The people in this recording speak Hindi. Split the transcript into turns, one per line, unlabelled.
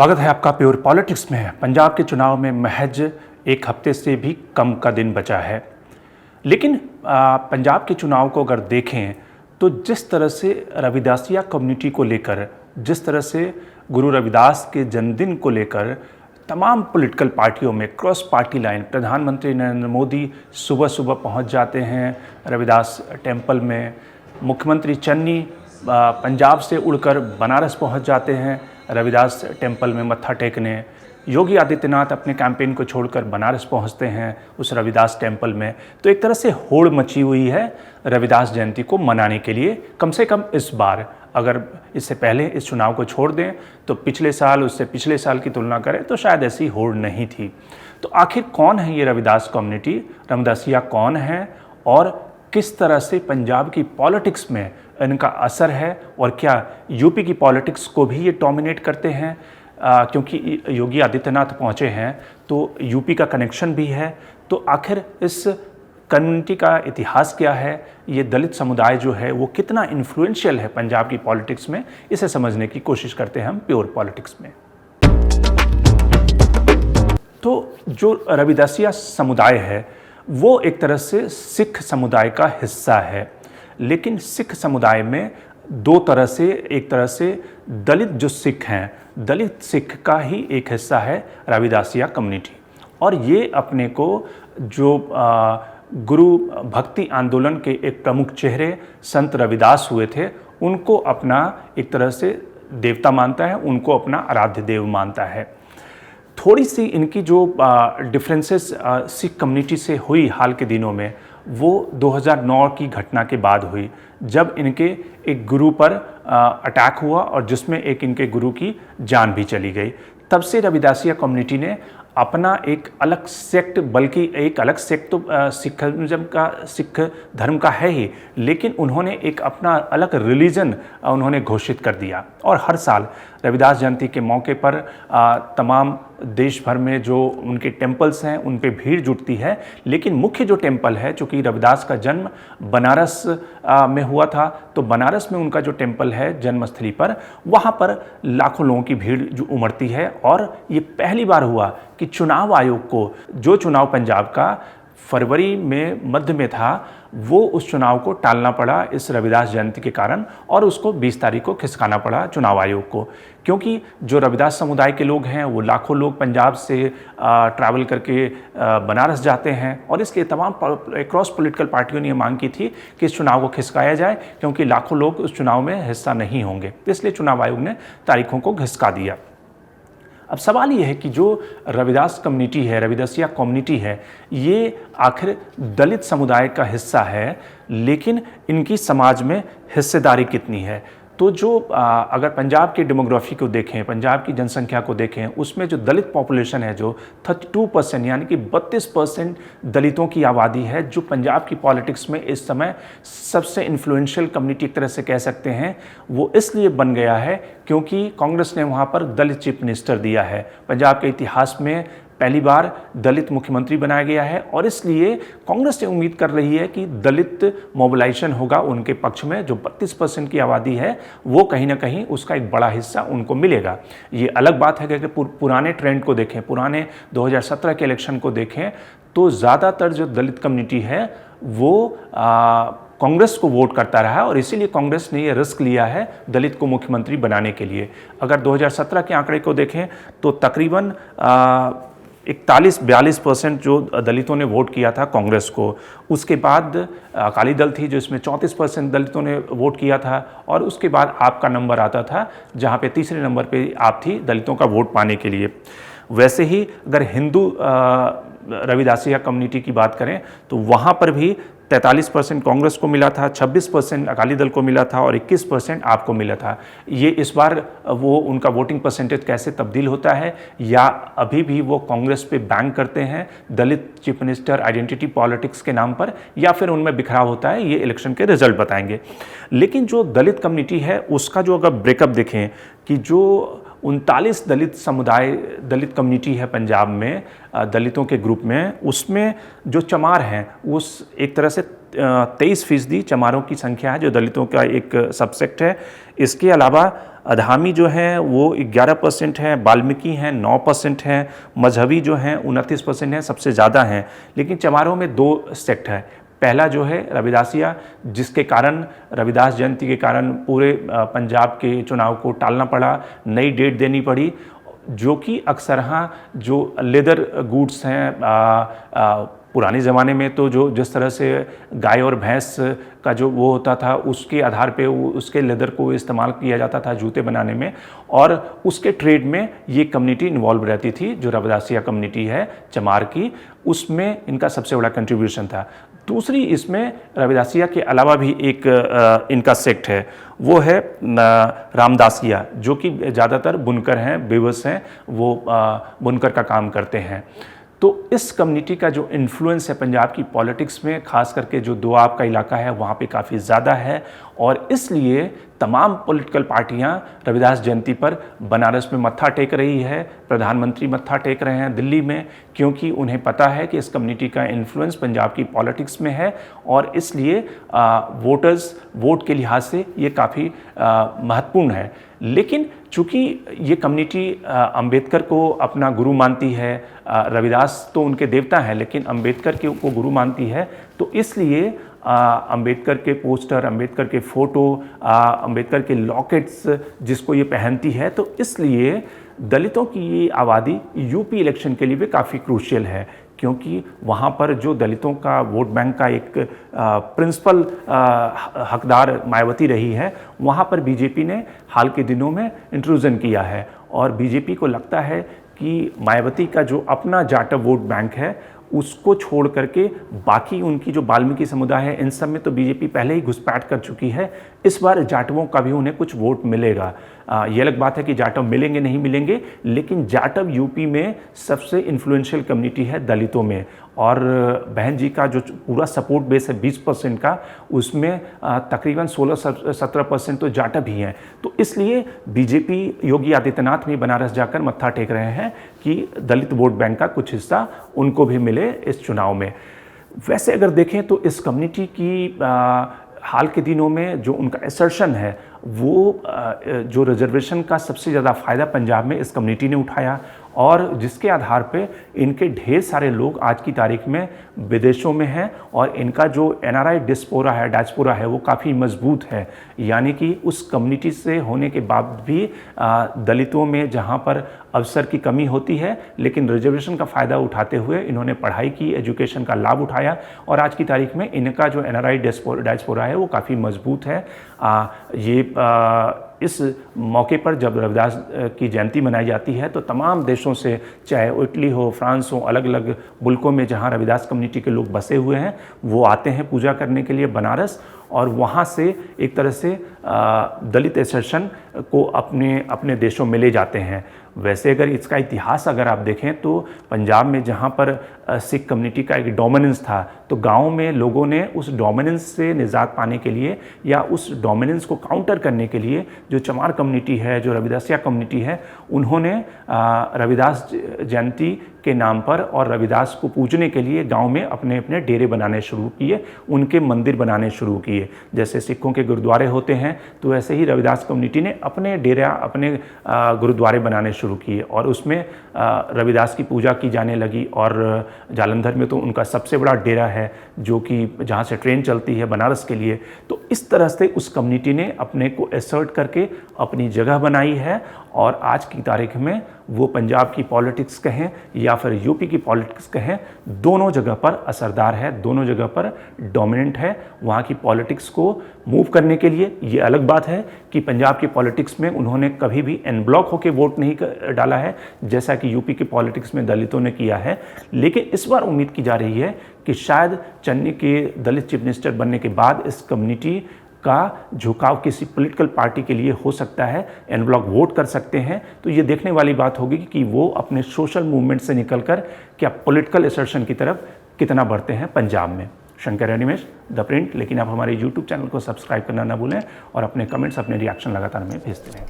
स्वागत है आपका प्योर पॉलिटिक्स में। पंजाब के चुनाव में महज एक हफ्ते से भी कम का दिन बचा है, लेकिन पंजाब के चुनाव को अगर देखें तो जिस तरह से रविदासिया कम्युनिटी को लेकर, जिस तरह से गुरु रविदास के जन्मदिन को लेकर तमाम पॉलिटिकल पार्टियों में क्रॉस पार्टी लाइन, प्रधानमंत्री नरेंद्र मोदी सुबह सुबह पहुंच जाते हैं रविदास टेम्पल में, मुख्यमंत्री चन्नी पंजाब से उड़कर बनारस पहुंच जाते हैं रविदास टेम्पल में मत्था टेकने, योगी आदित्यनाथ अपने कैंपेन को छोड़कर बनारस पहुंचते हैं उस रविदास टेम्पल में। तो एक तरह से होड़ मची हुई है रविदास जयंती को मनाने के लिए। कम से कम इस बार, अगर इससे पहले इस चुनाव को छोड़ दें तो पिछले साल, उससे पिछले साल की तुलना करें तो शायद ऐसी होड़ नहीं थी। तो आखिर कौन है ये रविदास कम्युनिटी, रविदासिया कौन है और किस तरह से पंजाब की पॉलिटिक्स में इनका असर है, और क्या यूपी की पॉलिटिक्स को भी ये डोमिनेट करते हैं? क्योंकि योगी आदित्यनाथ पहुंचे हैं तो यूपी का कनेक्शन भी है। तो आखिर इस कम्युनिटी का इतिहास क्या है, ये दलित समुदाय जो है वो कितना इन्फ्लुएंशियल है पंजाब की पॉलिटिक्स में, इसे समझने की कोशिश करते हैं हम प्योर पॉलिटिक्स में। तो जो रविदासिया समुदाय है वो एक तरह से सिख समुदाय का हिस्सा है, लेकिन सिख समुदाय में दो तरह से, एक तरह से दलित जो सिख हैं, दलित सिख का ही एक हिस्सा है रविदासिया कम्युनिटी, और ये अपने को जो गुरु भक्ति आंदोलन के एक प्रमुख चेहरे संत रविदास हुए थे उनको अपना एक तरह से देवता मानता है, उनको अपना आराध्य देव मानता है। थोड़ी सी इनकी जो डिफरेंसेस सिख कम्युनिटी से हुई हाल के दिनों में, वो 2009 की घटना के बाद हुई, जब इनके एक गुरु पर अटैक हुआ और जिसमें एक इनके गुरु की जान भी चली गई। तब से रविदासिया कम्युनिटी ने अपना एक अलग सेक्ट, बल्कि एक अलग सेक्ट तो सिख धर्म का है ही, लेकिन उन्होंने एक अपना अलग रिलीजन उन्होंने घोषित कर दिया। और हर साल रविदास जयंती के मौके पर तमाम देश भर में जो उनके टेम्पल्स हैं उन पे भीड़ जुटती है, लेकिन मुख्य जो टेम्पल है, चूँकि रविदास का जन्म बनारस में हुआ था, तो बनारस में उनका जो टेम्पल है जन्मस्थली पर, वहाँ पर लाखों लोगों की भीड़ जो उमड़ती है। और ये पहली बार हुआ कि चुनाव आयोग को, जो चुनाव पंजाब का फरवरी में मध्य में था, वो उस चुनाव को टालना पड़ा इस रविदास जयंती के कारण, और उसको 20 तारीख को खिसकाना पड़ा चुनाव आयोग को, क्योंकि जो रविदास समुदाय के लोग हैं वो लाखों लोग पंजाब से ट्रैवल करके बनारस जाते हैं, और इसलिए तमाम क्रॉस पॉलिटिकल पार्टियों ने ये मांग की थी कि इस चुनाव को खिसकाया जाए, क्योंकि लाखों लोग उस चुनाव में हिस्सा नहीं होंगे। इसलिए चुनाव आयोग ने तारीखों को खिसका दिया। अब सवाल ये है कि जो रविदास कम्युनिटी है, रविदासिया कम्युनिटी है, ये आखिर दलित समुदाय का हिस्सा है, लेकिन इनकी समाज में हिस्सेदारी कितनी है? तो जो अगर पंजाब की डेमोग्राफी को देखें, पंजाब की जनसंख्या को देखें, उसमें जो दलित पॉपुलेशन है जो 32%, यानी कि 32% दलितों की आबादी है, जो पंजाब की पॉलिटिक्स में इस समय सबसे इन्फ्लुएंशियल कम्युनिटी एक तरह से कह सकते हैं। वो इसलिए बन गया है क्योंकि कांग्रेस ने वहाँ पर दलित चीफ मिनिस्टर दिया है। पंजाब के इतिहास में पहली बार दलित मुख्यमंत्री बनाया गया है, और इसलिए कांग्रेस ये उम्मीद कर रही है कि दलित मोबिलाइजेशन होगा उनके पक्ष में। जो 32% की आबादी है वो कहीं ना कहीं उसका एक बड़ा हिस्सा उनको मिलेगा। ये अलग बात है कि पुराने ट्रेंड को देखें, पुराने 2017 के इलेक्शन को देखें, तो ज़्यादातर जो दलित कम्युनिटी है वो कांग्रेस को वोट करता रहा, और इसीलिए कांग्रेस ने ये रिस्क लिया है दलित को मुख्यमंत्री बनाने के लिए। अगर 2017 के आंकड़े को देखें तो तकरीबन 41-42% जो दलितों ने वोट किया था कांग्रेस को। उसके बाद अकाली दल थी जो इसमें 34% दलितों ने वोट किया था, और उसके बाद आपका नंबर आता था जहां पे तीसरे नंबर पे आप थी दलितों का वोट पाने के लिए। वैसे ही अगर हिंदू रविदासिया कम्युनिटी की बात करें तो वहाँ पर भी 43% कांग्रेस को मिला था, 26% अकाली दल को मिला था, और 21% आपको मिला था। ये इस बार वो उनका वोटिंग परसेंटेज कैसे तब्दील होता है, या अभी भी वो कांग्रेस पे बैंक करते हैं दलित चीफ मिनिस्टर आइडेंटिटी पॉलिटिक्स के नाम पर, या फिर उनमें बिखराव होता है, ये इलेक्शन के रिजल्ट बताएंगे। लेकिन जो दलित कम्युनिटी है उसका जो अगर ब्रेकअप देखें कि जो 39 दलित कम्युनिटी है पंजाब में, दलितों के ग्रुप में, उसमें जो चमार हैं उस एक तरह से 23% चमारों की संख्या है जो दलितों का एक सबसेक्ट है। इसके अलावा अधामी जो हैं वो 11% हैं, वाल्मीकि हैं 9% हैं, मजहबी जो हैं 29% हैं, सबसे ज़्यादा हैं। लेकिन चमारों में 2 सेक्ट है। पहला जो है रविदासिया, जिसके कारण रविदास जयंती के कारण पूरे पंजाब के चुनाव को टालना पड़ा, नई डेट देनी पड़ी, जो कि अक्सर जो लेदर गुड्स हैं, पुराने ज़माने में तो जो जिस तरह से गाय और भैंस का जो वो होता था उसके आधार पे उसके लेदर को इस्तेमाल किया जाता था जूते बनाने में, और उसके ट्रेड में ये कम्युनिटी इन्वॉल्व रहती थी। जो रविदासिया कम्युनिटी है चमार की, उसमें इनका सबसे बड़ा कंट्रीब्यूशन था। दूसरी इसमें रविदासिया के अलावा भी एक इनका सेक्ट है, वो है रामदासिया, जो कि ज़्यादातर बुनकर हैं, बेवस हैं, वो बुनकर का काम करते हैं। तो इस कम्युनिटी का जो इन्फ्लुएंस है पंजाब की पॉलिटिक्स में, खास करके जो दोआब का इलाका है वहाँ पे काफ़ी ज़्यादा है, और इसलिए तमाम पॉलिटिकल पार्टियां रविदास जयंती पर बनारस में मत्था टेक रही है, प्रधानमंत्री मत्था टेक रहे हैं दिल्ली में, क्योंकि उन्हें पता है कि इस कम्युनिटी का इन्फ्लुएंस पंजाब की पॉलिटिक्स में है, और इसलिए वोटर्स वोट के लिहाज से ये काफ़ी महत्वपूर्ण है। लेकिन चूँकि ये कम्युनिटी अंबेडकर को अपना गुरु मानती है, रविदास तो उनके देवता हैं लेकिन अंबेडकर को गुरु मानती है, तो इसलिए अंबेडकर के पोस्टर, अंबेडकर के फ़ोटो, अंबेडकर के लॉकेट्स जिसको ये पहनती है, तो इसलिए दलितों की ये आबादी यूपी इलेक्शन के लिए भी काफ़ी क्रूशियल है, क्योंकि वहाँ पर जो दलितों का वोट बैंक का एक प्रिंसिपल हकदार मायावती रही है, वहाँ पर बीजेपी ने हाल के दिनों में इंट्रूजन किया है, और बीजेपी को लगता है कि मायावती का जो अपना जाटव वोट बैंक है उसको छोड़ करके बाकी उनकी जो वाल्मीकि समुदाय है इन सब में तो बीजेपी पहले ही घुसपैठ कर चुकी है, इस बार जाटवों का भी उन्हें कुछ वोट मिलेगा। ये अलग बात है कि जाटव मिलेंगे नहीं मिलेंगे, लेकिन जाटव यूपी में सबसे इन्फ्लुएंशियल कम्युनिटी है दलितों में, और बहन जी का जो पूरा सपोर्ट बेस है 20% का, उसमें तकरीबन 16-17% तो जाटव ही हैं। तो इसलिए बीजेपी योगी आदित्यनाथ भी बनारस जाकर मत्था टेक रहे हैं कि दलित वोट बैंक का कुछ हिस्सा उनको भी मिले इस चुनाव में। वैसे अगर देखें तो इस कम्युनिटी की हाल के दिनों में जो उनका असर्शन है, वो जो रिजर्वेशन का सबसे ज़्यादा फ़ायदा पंजाब में इस कम्युनिटी ने उठाया, और जिसके आधार पे इनके ढेर सारे लोग आज की तारीख में विदेशों में हैं, और इनका जो एनआरआई डायस्पोरा है वो काफ़ी मजबूत है। यानी कि उस कम्युनिटी से होने के बाद भी दलितों में जहाँ पर अवसर की कमी होती है, लेकिन रिजर्वेशन का फ़ायदा उठाते हुए इन्होंने पढ़ाई की, एजुकेशन का लाभ उठाया, और आज की तारीख में इनका जो एनआरआई डायस्पोरा है वो काफ़ी मजबूत है। इस मौके पर जब रविदास की जयंती मनाई जाती है तो तमाम देशों से, चाहे इटली हो, फ्रांस हो, अलग अलग मुल्कों में जहां रविदास कम्युनिटी के लोग बसे हुए हैं, वो आते हैं पूजा करने के लिए बनारस, और वहाँ से एक तरह से दलित एसर्शन को अपने देशों में ले जाते हैं। वैसे अगर इसका इतिहास अगर आप देखें तो पंजाब में जहाँ पर सिख कम्युनिटी का एक डोमिनेंस था, तो गाँव में लोगों ने उस डोमिनेंस से निजात पाने के लिए या उस डोमिनेंस को काउंटर करने के लिए जो चमार कम्युनिटी है, जो रविदासिया कम्युनिटी है, उन्होंने रविदास जयंती के नाम पर और रविदास को पूजने के लिए गांव में अपने अपने डेरे बनाने शुरू किए, उनके मंदिर बनाने शुरू किए। जैसे सिखों के गुरुद्वारे होते हैं, तो वैसे ही रविदास कम्युनिटी ने अपने डेरा, अपने गुरुद्वारे बनाने शुरू किए, और उसमें रविदास की पूजा की जाने लगी। और जालंधर में तो उनका सबसे बड़ा डेरा है, जो कि जहाँ से ट्रेन चलती है बनारस के लिए। तो इस तरह से उस कम्युनिटी ने अपने को एसर्ट करके अपनी जगह बनाई है, और आज की तारीख में वो पंजाब की पॉलिटिक्स कहें या फिर यूपी की पॉलिटिक्स कहें, दोनों जगह पर असरदार है, दोनों जगह पर डोमिनेंट है। वहाँ की पॉलिटिक्स को मूव करने के लिए ये अलग बात है कि पंजाब की पॉलिटिक्स में उन्होंने कभी भी एन ब्लॉक होकर वोट नहीं डाला है, जैसा कि यूपी की पॉलिटिक्स में दलितों ने किया है। लेकिन इस बार उम्मीद की जा रही है कि शायद चन्नी के दलित चीफ मिनिस्टर बनने के बाद इस कम्युनिटी का झुकाव किसी पॉलिटिकल पार्टी के लिए हो सकता है, एन ब्लॉक वोट कर सकते हैं। तो ये देखने वाली बात होगी कि वो अपने सोशल मूवमेंट से निकलकर क्या पॉलिटिकल असर्शन की तरफ कितना बढ़ते हैं पंजाब में। Shankar Animesh, the Print. लेकिन आप हमारे यूट्यूब चैनल को सब्सक्राइब करना ना भूलें, और अपने कमेंट्स, अपने रिएक्शन लगातार हमें भेजते रहें।